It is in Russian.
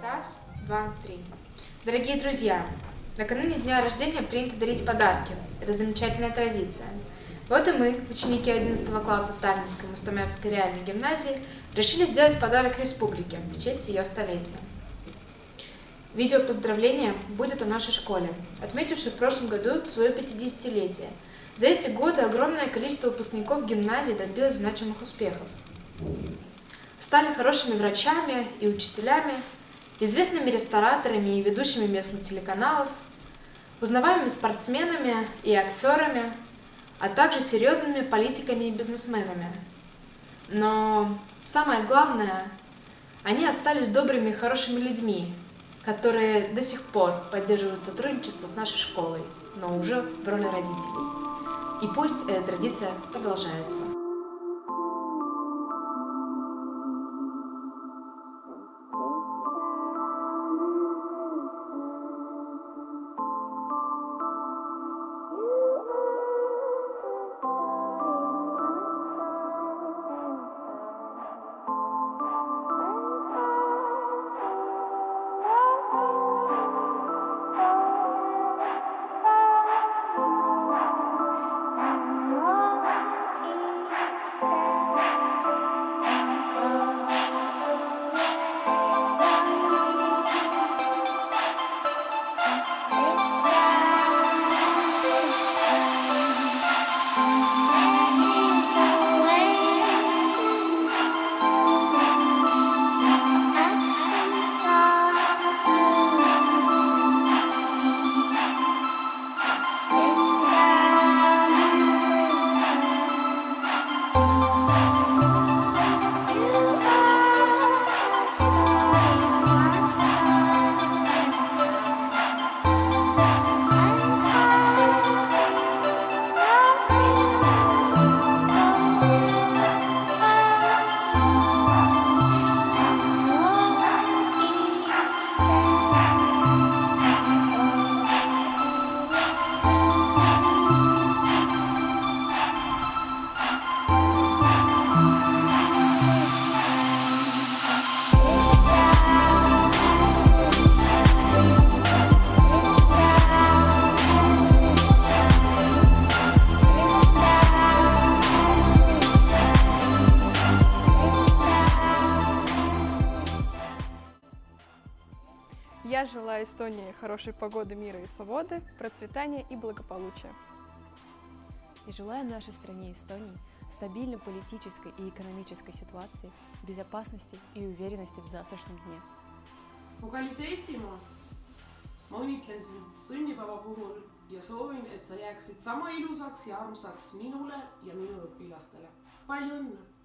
Раз, два, три. Дорогие друзья, накануне дня рождения принято дарить подарки. Это замечательная традиция. Вот и мы, ученики 11 класса в Таллинской Мустамевской реальной гимназии, решили сделать подарок республике в честь ее столетия. Видео поздравления будет о нашей школе, отметившей в прошлом году свое 50-летие. За эти годы огромное количество выпускников гимназии добилось значимых успехов. Стали хорошими врачами и учителями, известными рестораторами и ведущими местных телеканалов, узнаваемыми спортсменами и актерами, а также серьезными политиками и бизнесменами. Но самое главное, они остались добрыми и хорошими людьми, которые до сих пор поддерживают сотрудничество с нашей школой, но уже в роли родителей. И пусть эта традиция продолжается. Я желаю Эстонии хорошей погоды, мира и свободы, процветания и благополучия. И желаю нашей стране Эстонии стабильной политической и экономической ситуации, безопасности и уверенности в завтрашнем дне. Mu kallis Eestimaa, ma õnnitlen sind sünnipäeva puhul ja soovin, et sa jääksid sama ilusaks ja armsaks minule ja minu õpilastele. Palju õnne!